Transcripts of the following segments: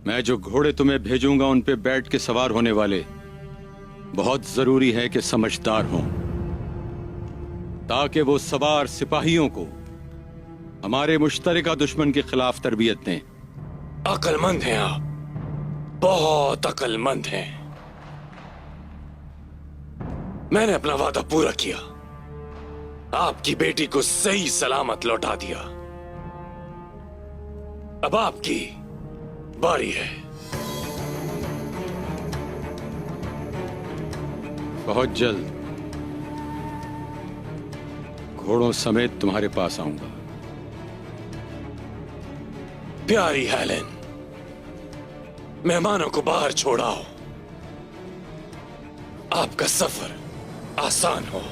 मैं जो घोड़े तुम्हें भेजूंगा उन पे बैठ के सवार होने वाले बहुत जरूरी है कि समझदार हों, ताकि वो सवार सिपाहियों को हमारे मुश्तरका दुश्मन के खिलाफ तरबियत दें। अक्लमंद हैं आप, बहुत अक्लमंद हैं। मैंने अपना वादा पूरा किया, आपकी बेटी को सही सलामत लौटा दिया। अब आपकी बारी है। बहुत जल्द घोड़ों समेत तुम्हारे पास आऊंगा। प्यारी हेलेन, मेहमानों को बाहर छोड़ाओ, आपका सफर आसान हो।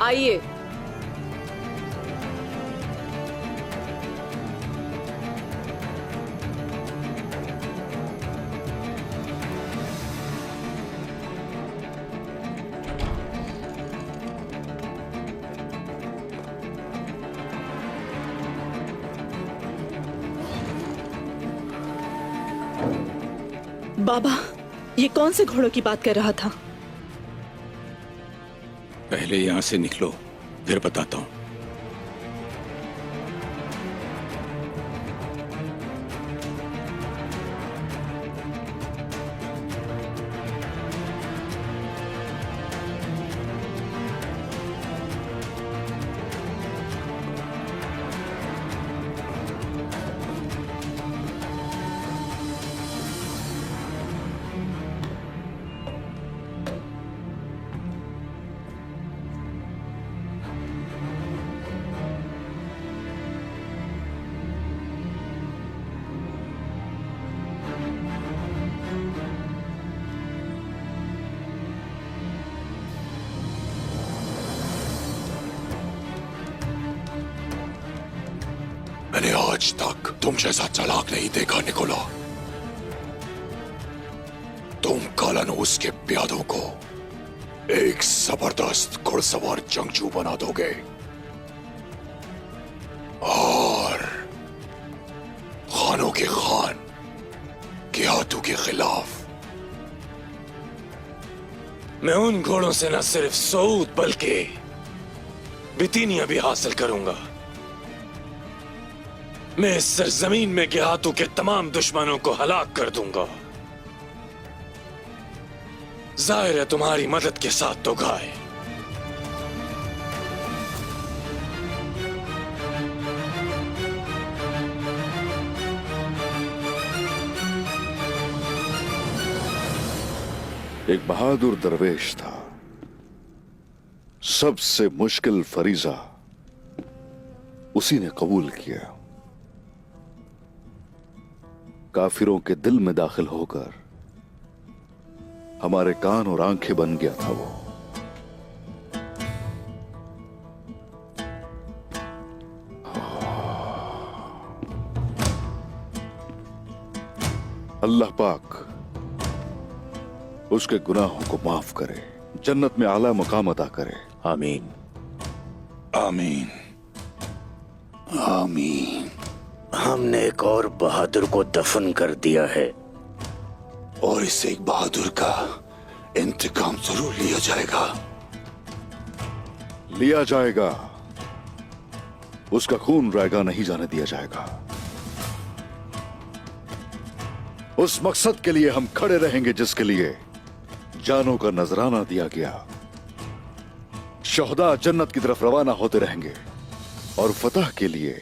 आइए। बाबा, ये कौन से घोड़ों की बात कर रहा था? पहले यहां से निकलो, फिर बताता हूं। मैंने आज तक तुम जैसा चालाक नहीं देखा निकोला। तुम कालानूस के प्यादों को एक जबरदस्त घुड़सवार जंगजू बना दोगे और खानों के खान गियातू के खिलाफ। मैं उन घोड़ों से न सिर्फ सऊद बल्कि बितीनिया भी हासिल करूंगा। मैं इस सरजमीन में गियातू के तमाम दुश्मनों को हलाक कर दूंगा। जाहिर है तुम्हारी मदद के साथ तो गाय। एक बहादुर दरवेश था। सबसे मुश्किल फरीजा उसी ने कबूल किया। काफिरों के दिल में दाखिल होकर हमारे कान और आंखें बन गया था वो। अल्लाह पाक उसके गुनाहों को माफ करे, जन्नत में आला मुकाम अता करे। आमीन आमीन आमीन। हमने एक और बहादुर को दफन कर दिया है और इस एक बहादुर का इंतकाम जरूर लिया जाएगा। लिया जाएगा। उसका खून रायगा नहीं जाने दिया जाएगा। उस मकसद के लिए हम खड़े रहेंगे जिसके लिए जानों का नजराना दिया गया। शोहदा जन्नत की तरफ रवाना होते रहेंगे और फतह के लिए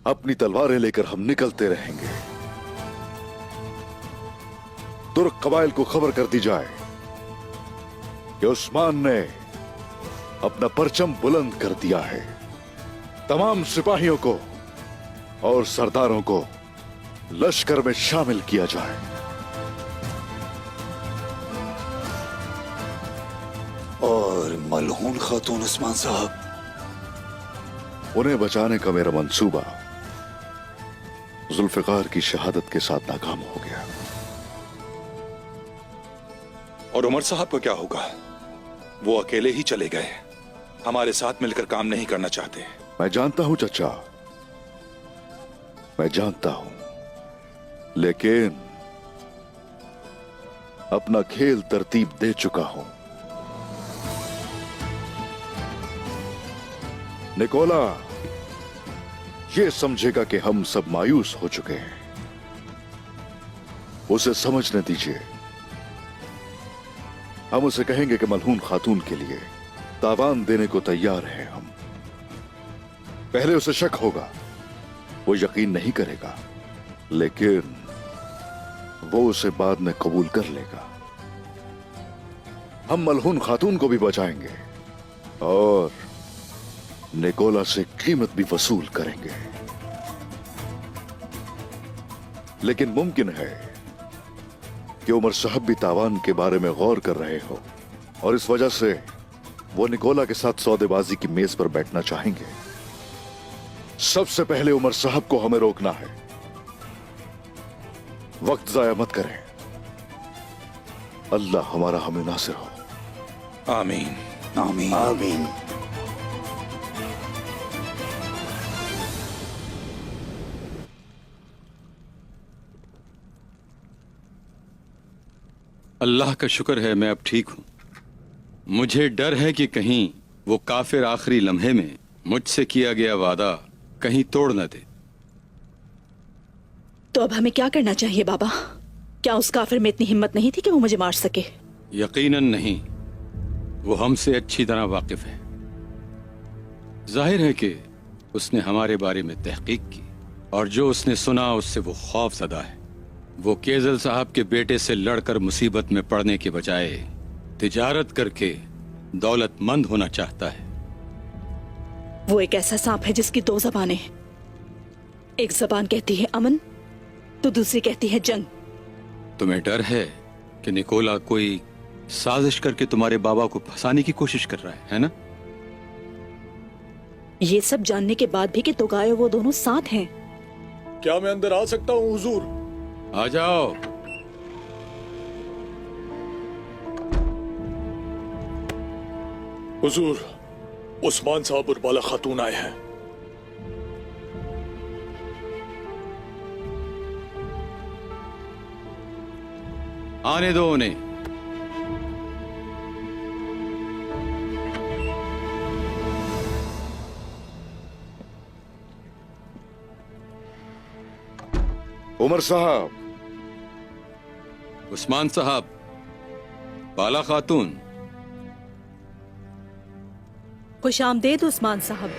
अपनी तलवारें लेकर हम निकलते रहेंगे। तुर्क कबाइल को खबर कर दी जाए कि उस्मान ने अपना परचम बुलंद कर दिया है। तमाम सिपाहियों को और सरदारों को लश्कर में शामिल किया जाए। और मलहून खातून उस्मान साहब, उन्हें बचाने का मेरा मंसूबा जुल्फिकार की शहादत के साथ नाकाम हो गया। और उमर साहब को क्या होगा? वो अकेले ही चले गए, हमारे साथ मिलकर काम नहीं करना चाहते। मैं जानता हूं चचा, मैं जानता हूं, लेकिन अपना खेल तरतीब दे चुका हूं। निकोला ये समझेगा कि हम सब मायूस हो चुके हैं। उसे समझने दीजिए। हम उसे कहेंगे कि मलहून खातून के लिए तावान देने को तैयार हैं हम। पहले उसे शक होगा, वो यकीन नहीं करेगा, लेकिन वो उसे बाद में कबूल कर लेगा। हम मलहून खातून को भी बचाएंगे और निकोला से कीमत भी वसूल करेंगे। लेकिन मुमकिन है कि उमर साहब भी तावान के बारे में गौर कर रहे हो और इस वजह से वो निकोला के साथ सौदेबाजी की मेज पर बैठना चाहेंगे। सबसे पहले उमर साहब को हमें रोकना है। वक्त जाया मत करें। अल्लाह हमारा हमें नासिर हो। आमीन। आमीन आमीन। अल्लाह का शुक्र है मैं अब ठीक हूं। मुझे डर है कि कहीं वो काफिर आखिरी लम्हे में मुझसे किया गया वादा कहीं तोड़ न दे। तो अब हमें क्या करना चाहिए बाबा? क्या उस काफिर में इतनी हिम्मत नहीं थी कि वो मुझे मार सके? यकीनन नहीं। वो हमसे अच्छी तरह वाकिफ है। जाहिर है कि उसने हमारे बारे में तहकीक की और जो उसने सुना उससे वो खौफज़दा है। वो केजल साहब के बेटे से लड़कर मुसीबत में पड़ने के बजाय तिजारत करके दौलतमंद होना चाहता है। वो एक ऐसा सांप है जिसकी दो जबानें हैं। एक जबान कहती है अमन तो दूसरी कहती है जंग। तुम्हें डर है कि निकोला कोई साजिश करके तुम्हारे बाबा को फंसाने की कोशिश कर रहा है ना? ये सब जानने के बाद भी कि तोगायो वो दोनों साथ हैं। क्या मैं अंदर आ सकता हूं हुजूर? आ जाओ। हुजूर, उस्मान साहब और बाला खातून आए हैं। आने दो उन्हें। उमर साहब, उस्मान साहब, बाला खातून। खुश आमदेद उस्मान साहब।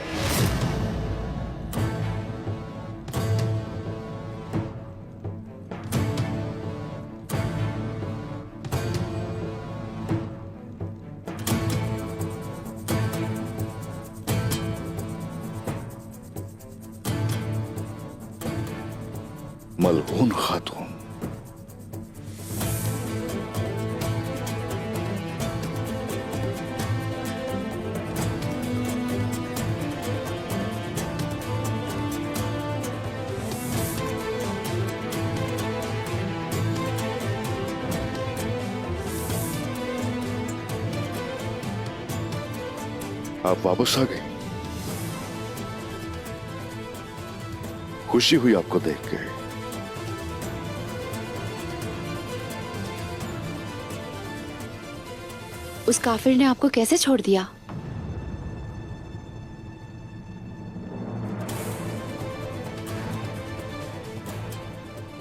मलहून खातून। आप वापस आ गए। खुशी हुई आपको देख के। उस काफिर ने आपको कैसे छोड़ दिया?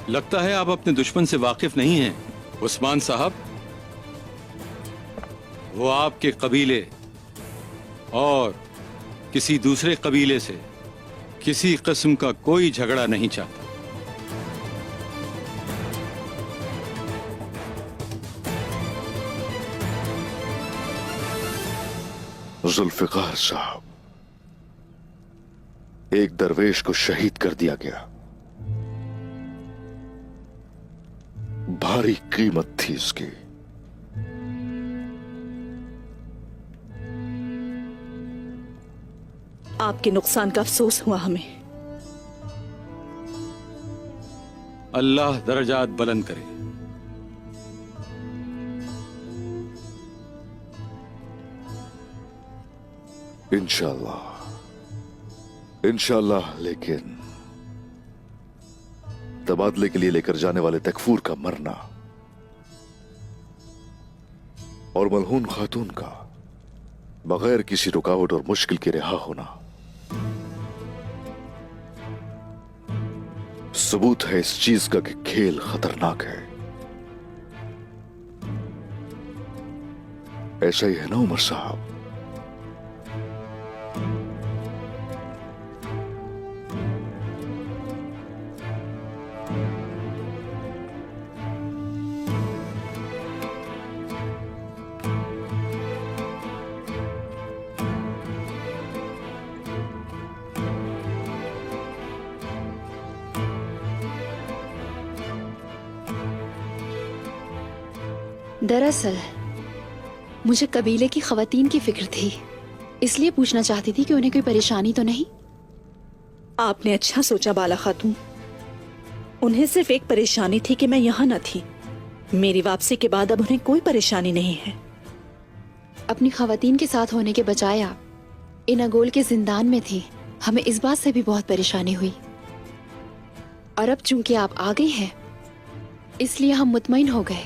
लगता है आप अपने दुश्मन से वाकिफ नहीं हैं उस्मान साहब। वो आपके कबीले और किसी दूसरे कबीले से किसी किस्म का कोई झगड़ा नहीं चाहता। जुल्फिकार साहब, एक दरवेश को शहीद कर दिया गया। भारी कीमत थी इसकी। आपके नुकसान का अफसोस हुआ हमें। अल्लाह दर्जात बुलंद करे। इंशाअल्लाह, इंशाअल्लाह। लेकिन तबादले के लिए लेकर जाने वाले तकफूर का मरना और मलहून खातून का बगैर किसी रुकावट और मुश्किल के रिहा होना सबूत है इस चीज का कि खेल खतरनाक है। ऐसा ही है ना उमर साहब? दरअसल मुझे कबीले की खवातीन की फिक्र थी, इसलिए पूछना चाहती थी कि उन्हें कोई परेशानी तो नहीं। आपने अच्छा सोचा बाला खातून। उन्हें सिर्फ एक परेशानी थी कि मैं यहाँ न थी। मेरी वापसी के बाद अब उन्हें कोई परेशानी नहीं है। अपनी खवातीन के साथ होने के बजाय आप इन अगोल के जिंदान में थी, हमें इस बात से भी बहुत परेशानी हुई। और अब चूंकि आप आ गई हैं, इसलिए हम मुतमईन हो गए।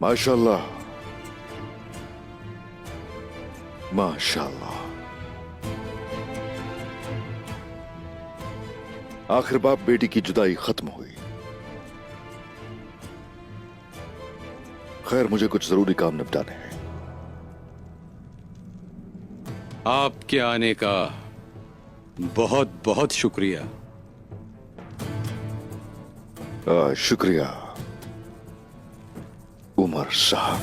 माशाल्लाह, माशाल्लाह। आखिर बाप बेटी की जुदाई खत्म हुई। खैर, मुझे कुछ जरूरी काम निपटाने हैं। आपके आने का बहुत बहुत शुक्रिया। शुक्रिया उमर साहब।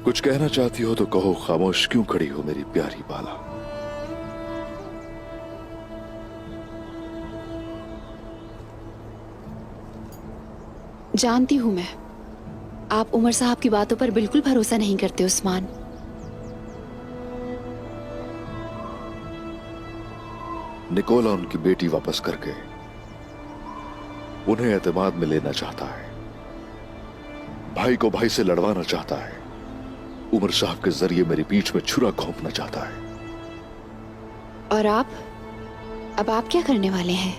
कुछ कहना चाहती हो तो कहो, खामोश क्यों खड़ी हो मेरी प्यारी बाला? जानती हूं मैं, आप उमर साहब की बातों पर बिल्कुल भरोसा नहीं करते उस्मान। निकोला उनकी बेटी वापस करके उन्हें एतमाद में लेना चाहता है, भाई को भाई से लड़वाना चाहता है, उमर साहब के जरिए मेरी पीठ में छुरा घोंपना चाहता है। और अब आप क्या करने वाले हैं?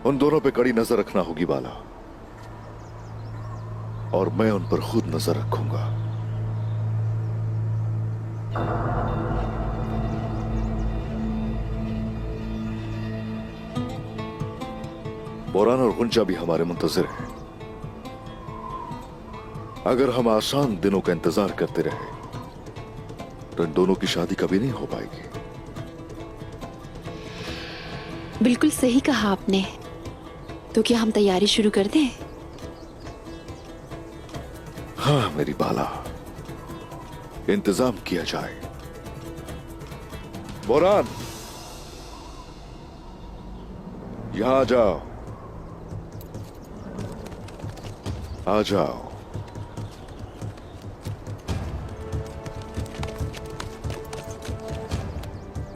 उन दोनों पे कड़ी नजर रखना होगी बाला, और मैं उन पर खुद नजर रखूंगा। बोरान और गुंजा भी हमारे मुंतजिर हैं। अगर हम आसान दिनों का इंतजार करते रहे तो इन दोनों की शादी कभी नहीं हो पाएगी। बिल्कुल सही कहा आपने। तो क्या हम तैयारी शुरू कर दें? हाँ मेरी बाला, इंतजाम किया जाए। बोरान, यहां आ जाओ, आ जाओ।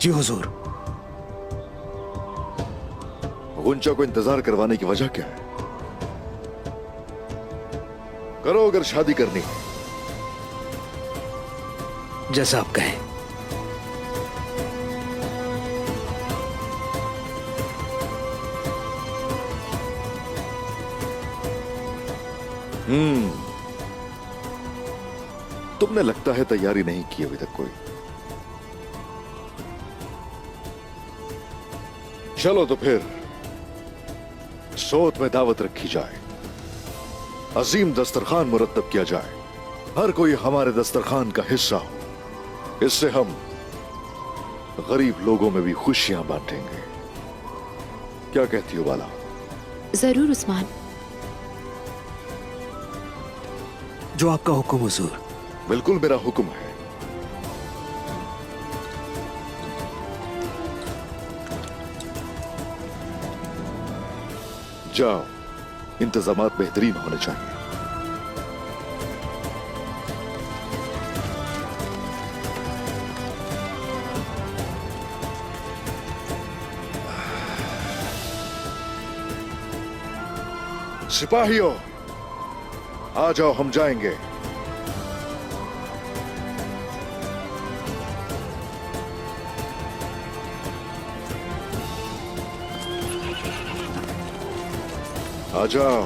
जी हुजूर। गुंजा को इंतजार करवाने की वजह क्या है? करो अगर शादी करनी है। जैसा आप कहें। तुमने लगता है तैयारी नहीं की अभी तक कोई। चलो तो फिर सोत में दावत रखी जाए, अजीम दस्तरखान मुरतब किया जाए, हर कोई हमारे दस्तरखान का हिस्सा हो। इससे हम गरीब लोगों में भी खुशियां बांटेंगे। क्या कहती हो बाला? जरूर उस्मान। जो आपका हुक्म हुजूर। बिल्कुल मेरा हुक्म है। जाओ, इंतजामात बेहतरीन होने चाहिए। सिपाहियों, आ जाओ, हम जाएंगे। आ जाओ,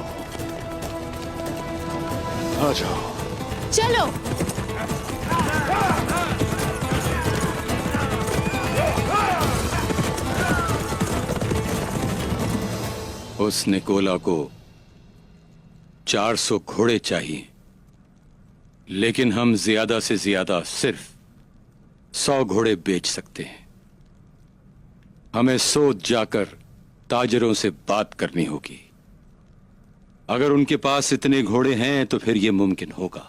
आ जाओ। चलो। उस निकोला को 400 घोड़े चाहिए, लेकिन हम ज्यादा से ज्यादा सिर्फ 100 घोड़े बेच सकते हैं। हमें सोच जाकर ताजरों से बात करनी होगी। अगर उनके पास इतने घोड़े हैं तो फिर यह मुमकिन होगा।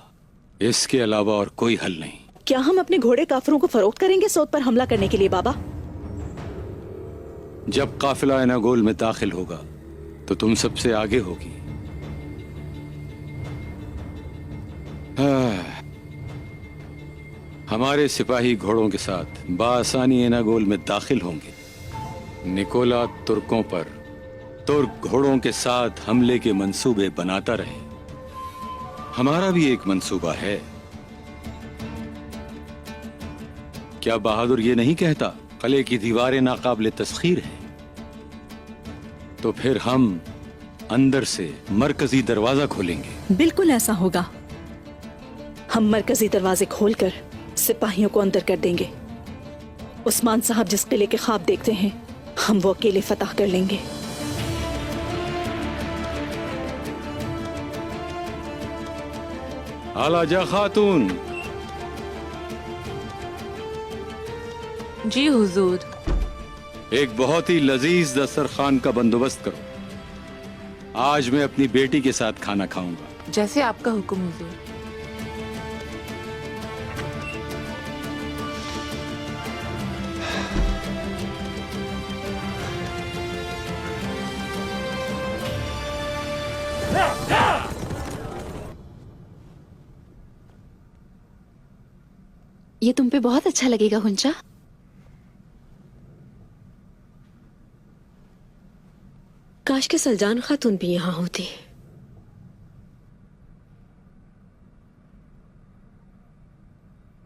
इसके अलावा और कोई हल नहीं। क्या हम अपने घोड़े काफिरों को फरोख्त करेंगे सोत पर हमला करने के लिए बाबा? जब काफिला एनागोल में दाखिल होगा तो तुम सबसे आगे होगी। हमारे सिपाही घोड़ों के साथ बासानी एनागोल में दाखिल होंगे। निकोला तुर्कों पर तुर्क घोड़ों के साथ हमले के मंसूबे बनाता रहे। हमारा भी एक मंसूबा है। क्या बहादुर ये नहीं कहता किले की दीवारें नाकाबिले तस्खीर हैं? तो फिर हम अंदर से मरकजी दरवाजा खोलेंगे। बिल्कुल ऐसा होगा। हम मरकजी दरवाजे खोलकर सिपाहियों को अंदर कर देंगे। उस्मान साहब जिस किले के ख्वाब देखते हैं, हम वो अकेले फतह कर लेंगे। आलाजा खातून। जी हुजूर। एक बहुत ही लजीज दस्तरखान का बंदोबस्त करो। आज मैं अपनी बेटी के साथ खाना खाऊंगा। जैसे आपका हुक्म हुजूर। ये तुम पे बहुत अच्छा लगेगा हुंचा। काश के सलजान खातून भी यहाँ होती।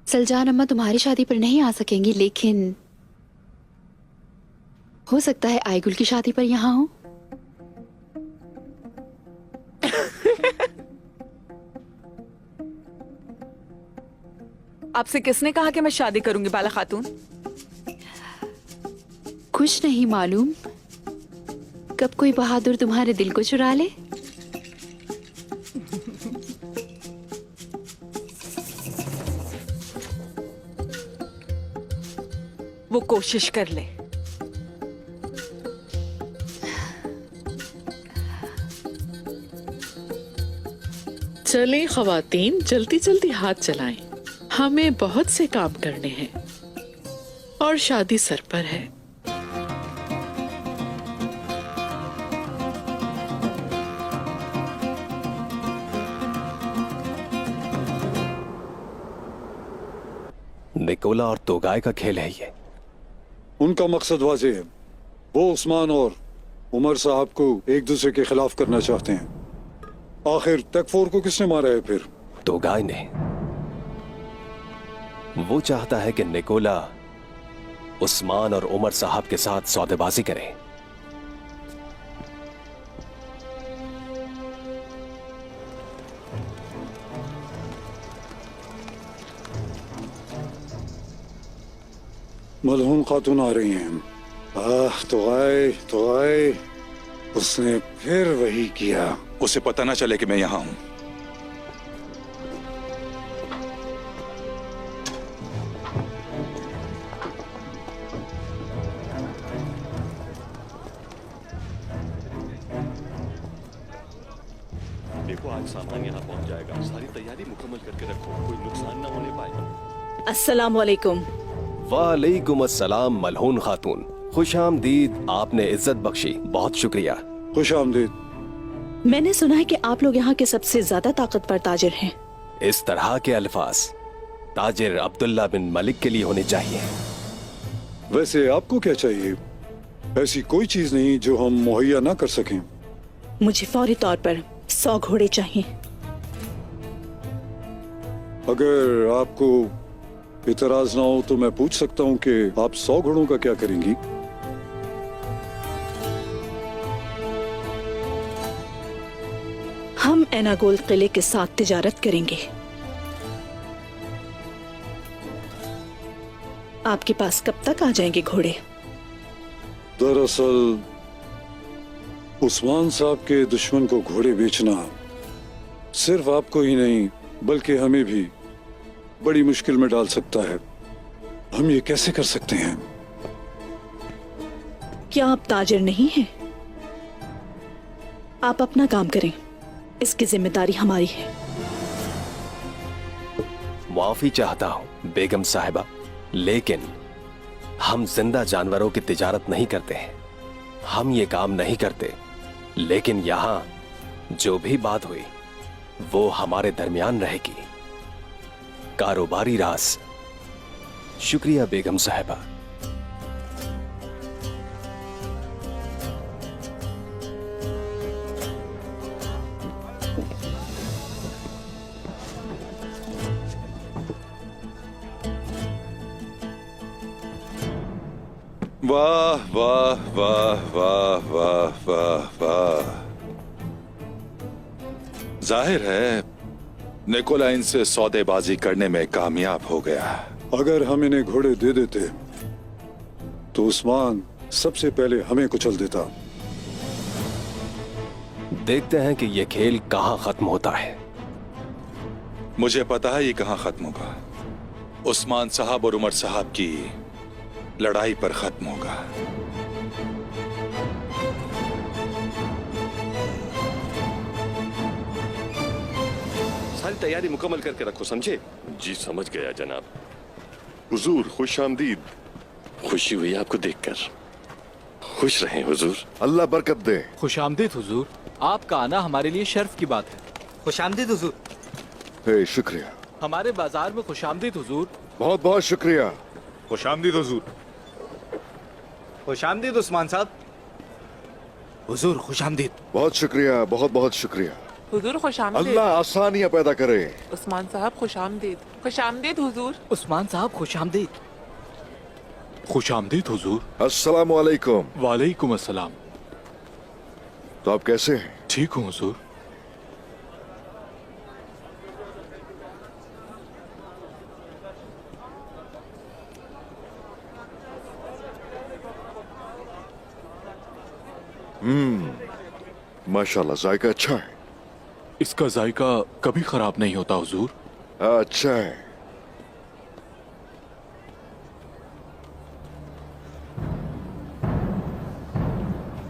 सलजान अम्मा तुम्हारी शादी पर नहीं आ सकेंगी, लेकिन हो सकता है आयगुल की शादी पर यहाँ हो। आपसे किसने कहा कि मैं शादी करूंगी बाला खातून? कुछ नहीं मालूम, कब कोई बहादुर तुम्हारे दिल को चुरा ले। वो कोशिश कर ले। चलें खवातीन, जल्दी जल्दी हाथ चलाएं। हमें बहुत से काम करने हैं और शादी सर पर है। निकोला और तोगाय का खेल है ये। उनका मकसद वाज़ेह है। वो उस्मान और उमर साहब को एक दूसरे के खिलाफ करना चाहते हैं। आखिर तकफूर को किसने मारा है फिर? तोगाय ने। वो चाहता है कि निकोला उस्मान और उमर साहब के साथ सौदेबाजी करे। मलहून खातून आ रही हैं। तो आए उसने फिर वही किया। उसे पता ना चले कि मैं यहां हूं। देखो आज सामान यहाँ पहुँच जाएगा। सारी तैयारी मुकम्मल करके रखो, कोई नुकसान ना होने पाए। अस्सलाम वालेकुम। वालेकुम अस्सलाम मलहून खातून, खुश आमदीद। आपने इज्जत बख्शी, बहुत शुक्रिया। खुश आमदीद। मैंने सुना है कि आप लोग यहाँ के सबसे ज्यादा ताकतवर ताजिर हैं। इस तरह के अल्फाज ताजिर अब्दुल्ला बिन मलिक के लिए होने चाहिए। वैसे आपको क्या चाहिए? ऐसी कोई चीज नहीं जो हम मुहैया ना कर सकें। मुझे फौरी तौर पर 100 घोड़े चाहिए। अगर आपको इतराज ना हो तो मैं पूछ सकता हूँ कि आप 100 घोड़ों का क्या करेंगी? हम एनागोल किले के साथ तिजारत करेंगे। आपके पास कब तक आ जाएंगे घोड़े? दरअसल उस्मान साहब के दुश्मन को घोड़े बेचना सिर्फ आपको ही नहीं बल्कि हमें भी बड़ी मुश्किल में डाल सकता है। हम ये कैसे कर सकते हैं? क्या आप ताजिर नहीं हैं? आप अपना काम करें, इसकी जिम्मेदारी हमारी है। माफी चाहता हूँ बेगम साहिबा, लेकिन हम जिंदा जानवरों की तिजारत नहीं करते हैं। हम ये काम नहीं करते, लेकिन यहाँ जो भी बात हुई वो हमारे दरमियान रहेगी। कारोबारी राज। शुक्रिया बेगम साहिबा। वाह वाह वाह वाह वाह वाह वाह। जाहिर है निकोला इनसे सौदेबाजी करने में कामयाब हो गया। अगर हम इन्हें घोड़े दे देते तो उस्मान सबसे पहले हमें कुचल देता। देखते हैं कि ये खेल कहाँ खत्म होता है। मुझे पता है ये कहाँ खत्म होगा। उस्मान साहब और उमर साहब की लड़ाई पर खत्म होगा। सारी तैयारी मुकम्मल करके रखो, समझे? जी समझ गया जनाब। हुजूर खुश आमदीद। खुशी हुई आपको देखकर। खुश रहें हुजूर। अल्लाह बरकत दे। खुश आमदीद हुजूर, आपका आना हमारे लिए शर्फ की बात है। खुश आमदीद हुजूर। हे शुक्रिया। हमारे बाजार में खुश आमदीद हुजूर। बहुत बहुत शुक्रिया। खुश आमदीद हुजूर। खुश आमदीद उस्मान साहब। हुजूर खुश आमदीद। बहुत शुक्रिया, बहुत बहुत शुक्रिया। हुजूर खुश आमदीद। अल्लाह आसानियां पैदा करे। उस्मान साहब खुश आमदीद। खुश आमदीद हुजूर। उस्मान साहब खुश आमदीद। खुश आमदीद हुजूर। अस्सलाम वालेकुम। वालेकुम अस्सलाम। तो आप कैसे हैं? ठीक हूँ हुजूर। माशाल्लाह जायका अच्छा है। इसका जायका कभी खराब नहीं होता हुजूर। अच्छा है।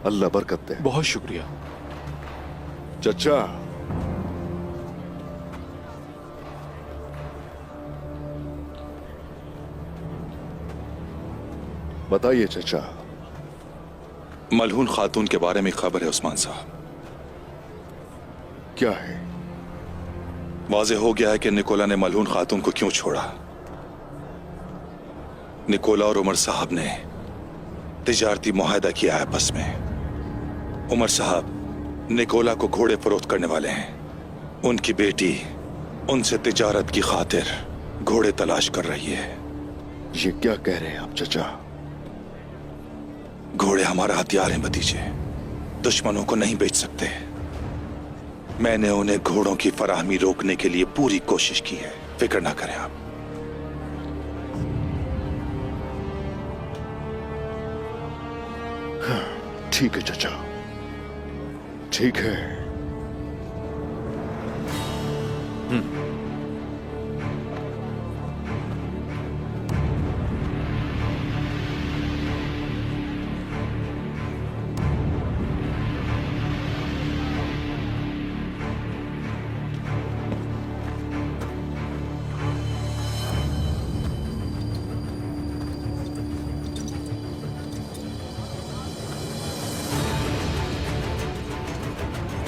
अल्लाह बरकत दे। बहुत शुक्रिया। चचा, बताइए चचा। मलहून खातून के बारे में खबर है उस्मान साहब। क्या है? वाज़ेह हो गया है कि निकोला ने मलहून खातून को क्यों छोड़ा। निकोला और उमर साहब ने तिजारती मुआहदा किया है आपस में। उमर साहब निकोला को घोड़े फरोख्त करने वाले हैं। उनकी बेटी उनसे तिजारत की खातिर घोड़े तलाश कर रही है। ये क्या कह रहे हैं आप चचा? घोड़े हमारा हथियार हैं भतीजे, दुश्मनों को नहीं बेच सकते। मैंने उन्हें घोड़ों की फराहमी रोकने के लिए पूरी कोशिश की है, फिक्र ना करें आप। ठीक है चाचा, ठीक है।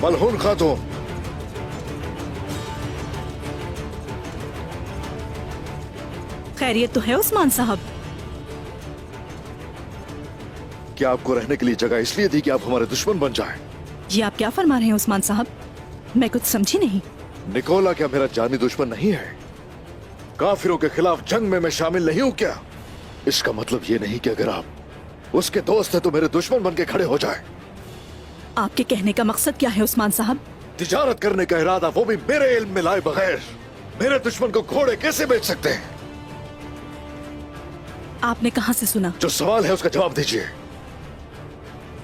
मलहून खातून, खैरियत तो है उस्मान साहब? क्या आपको रहने के लिए जगह इसलिए दी कि आप हमारे दुश्मन बन जाएं? ये आप क्या फरमा रहे हैं उस्मान साहब? मैं कुछ समझी नहीं। निकोला क्या मेरा जानी दुश्मन नहीं है? काफिरों के खिलाफ जंग में मैं शामिल नहीं हूं क्या? इसका मतलब ये नहीं कि अगर आप उसके दोस्त हैं तो मेरे दुश्मन बन के खड़े हो जाए। आपके कहने का मकसद क्या है उस्मान साहब? तिजारत करने का इरादा, वो भी मेरे इल्म में लाए बगैर। मेरे दुश्मन को घोड़े कैसे बेच सकते हैं? आपने कहां से सुना? जो सवाल है उसका जवाब दीजिए।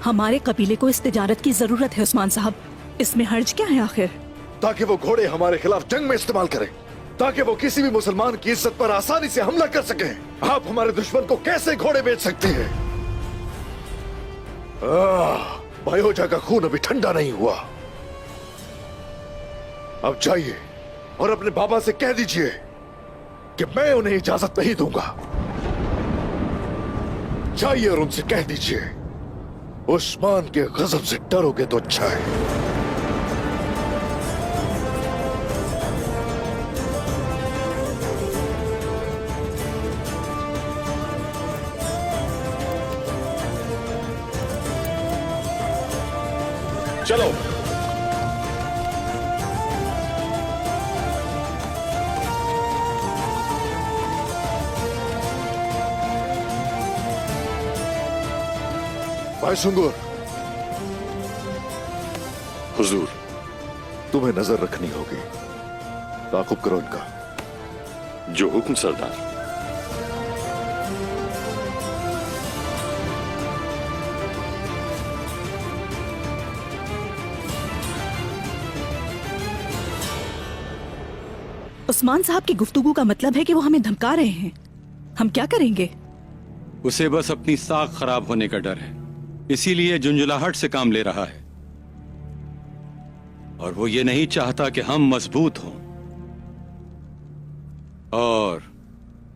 हमारे कबीले को इस तिजारत की जरूरत है उस्मान साहब। इसमें हर्ज क्या है आखिर? ताकि वो घोड़े हमारे खिलाफ जंग में इस्तेमाल करें, ताकि वो किसी भी मुसलमान की इज्जत पर आसानी से हमला कर सके। आप हमारे दुश्मन को कैसे घोड़े बेच सकते हैं? बायोजा का खून अभी ठंडा नहीं हुआ। अब जाइए और अपने बाबा से कह दीजिए कि मैं उन्हें इजाजत नहीं दूंगा। जाइए और उनसे कह दीजिए, उस्मान के गजब से डरोगे तो अच्छा है। चलो। भाई सुंगुर, हुजूर, तुम्हें नजर रखनी होगी। ताकुब करो इनका। जो हुक्म सरदार। उस्मान साहब की गुफ्तगू का मतलब है कि वो हमें धमका रहे हैं। हम क्या करेंगे? उसे बस अपनी साख खराब होने का डर है, इसीलिए झुंझुलाहट से काम ले रहा है। और वो ये नहीं चाहता कि हम मजबूत हों। और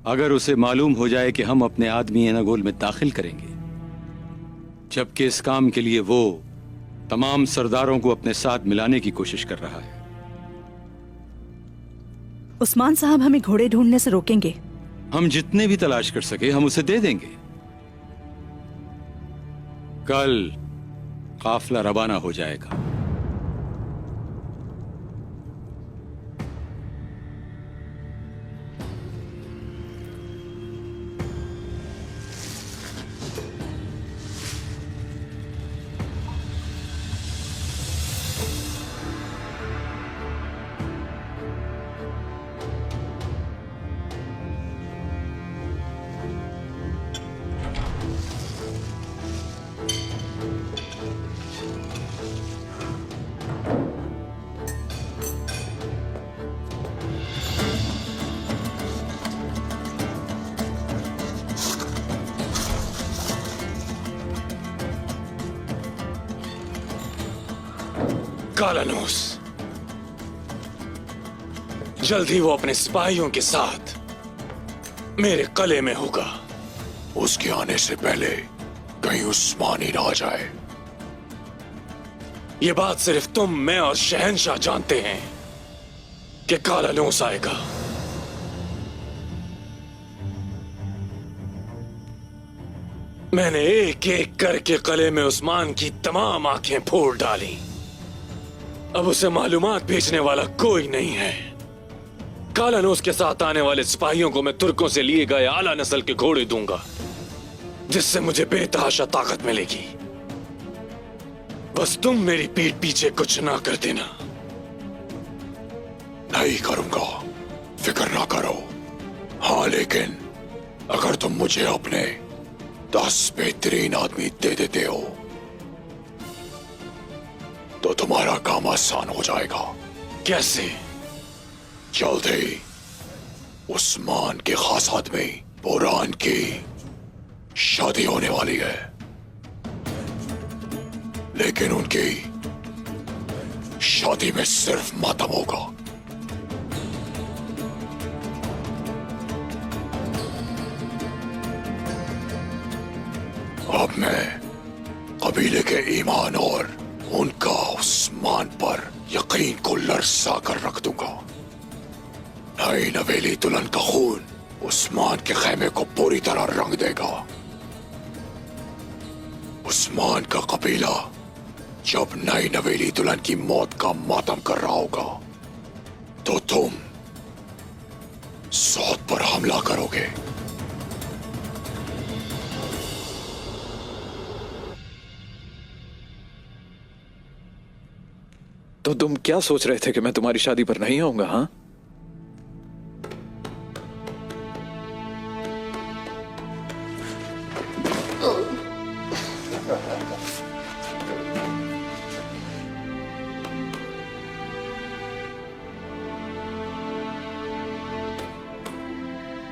अगर उसे मालूम हो जाए कि हम अपने आदमी एनागोल में दाखिल करेंगे, जबकि इस काम के लिए वो तमाम सरदारों को अपने साथ मिलाने की कोशिश कर रहा है। उस्मान साहब हमें घोड़े ढूंढने से रोकेंगे? हम जितने भी तलाश कर सके हम उसे दे देंगे। कल काफिला रवाना हो जाएगा। कालानूस, जल्द ही वो अपने सिपाहियों के साथ मेरे कले में होगा। उसके आने से पहले कहीं उस्मान ही ना आ जाए। ये बात सिर्फ तुम, मैं और शहंशाह जानते हैं कि कालानूस आएगा। मैंने एक एक करके कले में उस्मान की तमाम आंखें फोड़ डाली। अब उसे मालूमात भेजने वाला कोई नहीं है। कालानूस के साथ आने वाले सिपाहियों को मैं तुर्कों से लिए गए आला नस्ल के घोड़े दूंगा, जिससे मुझे बेतहाशा ताकत मिलेगी। बस तुम मेरी पीठ पीछे कुछ ना कर देना। नहीं करूंगा, फिक्र ना करो। हाँ, लेकिन अगर तुम मुझे अपने 10 बेहतरीन आदमी दे देते हो तो तुम्हारा काम आसान हो जाएगा। कैसे? जल्द ही उस्मान के खास आदमी बुरहान की शादी होने वाली है, लेकिन उनकी शादी में सिर्फ मातम होगा। अब मैं कबीले के ईमान और उनका उस्मान पर यकीन को लरसा कर रख दूंगा। नई नवेली दुल्हन का खून उस्मान के खेमे को पूरी तरह रंग देगा। उस्मान का कबीला जब नई नवेली दुल्हन की मौत का मातम कर रहा होगा तो तुम सौद पर हमला करोगे। तो तुम क्या सोच रहे थे कि मैं तुम्हारी शादी पर नहीं आऊंगा? हाँ,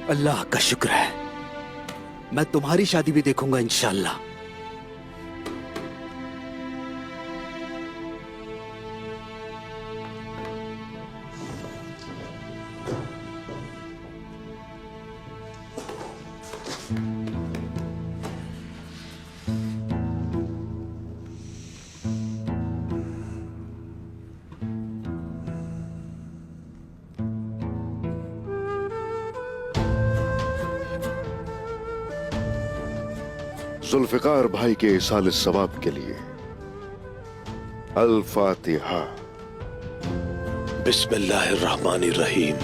अल्लाह का शुक्र है, मैं तुम्हारी शादी भी देखूंगा इंशाअल्लाह। जुल्फिकार भाई के इसाल सवाब के लिए अल फातिहा। बिस्मिल्लाहिर्रहमानिर्रहीम।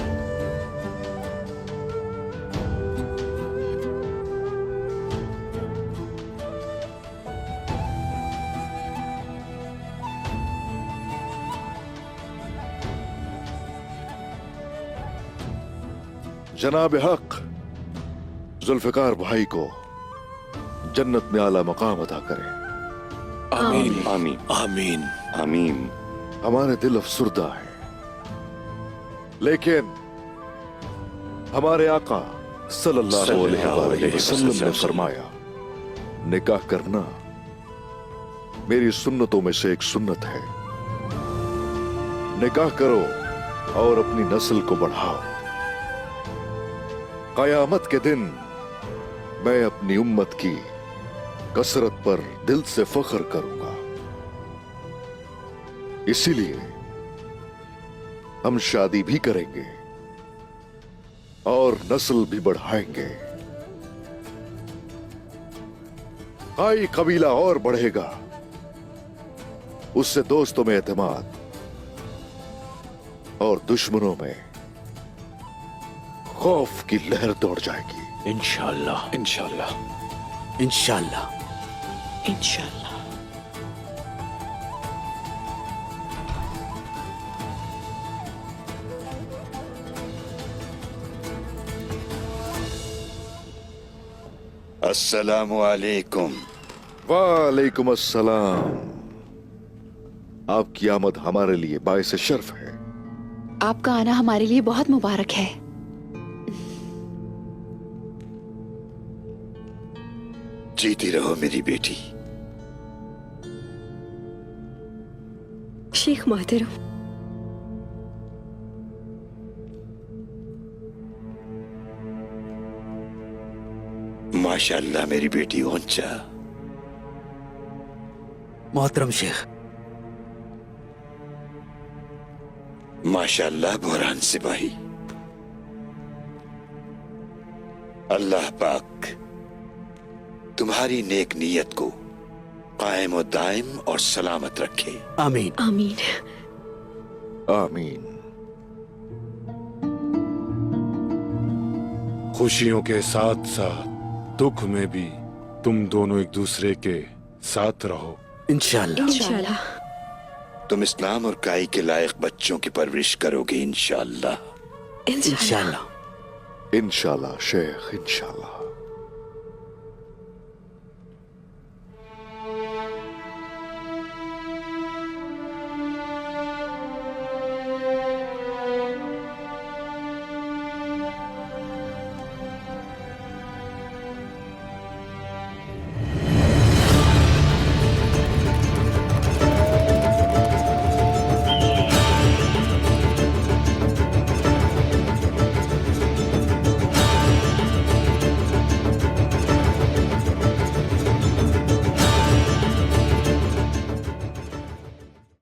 जनाब हक जुल्फिकार भाई को जन्नत में आला मकाम अता करे। आमीन आमीन आमीन आमीन। हमारे दिल अफसुर्दा है, लेकिन हमारे आका सल्लल्लाहु अलैहि वसल्लम ने फरमाया, निकाह करना मेरी सुन्नतों में से एक सुन्नत है। निकाह करो और अपनी नस्ल को बढ़ाओ। कयामत के दिन मैं अपनी उम्मत की कसरत पर दिल से फख्र करूंगा। इसीलिए हम शादी भी करेंगे और नस्ल भी बढ़ाएंगे। आई कबीला और बढ़ेगा, उससे दोस्तों में एतमाद और दुश्मनों में खौफ की लहर दौड़ जाएगी। इंशाअल्लाह इंशाअल्लाह इंशाअल्लाह इंशाल्लाह। अस्सलामु अलैकुम। वालेकुम अस्सलाम। आपकी आमद हमारे लिए बाइस शर्फ है। आपका आना हमारे लिए बहुत मुबारक है। जीती रहो मेरी बेटी। शेख मोहतरम, माशाअल्लाह मेरी बेटी ऊंचा। मोहतरम शेख। माशाअल्लाह बुरहान सिपाही। अल्लाह पाक तुम्हारी नेक नीयत को कायम और दायम और सलामत रखे। आमीन आमीन आमीन। खुशियों के साथ साथ दुख में भी तुम दोनों एक दूसरे के साथ रहो। इंशाअल्लाह इंशाल्लाह तुम इस्लाम और काई के लायक बच्चों की परवरिश करोगे इंशाअल्लाह। इंशाअल्लाह इंशाअल्लाह शेख, इंशाअल्लाह।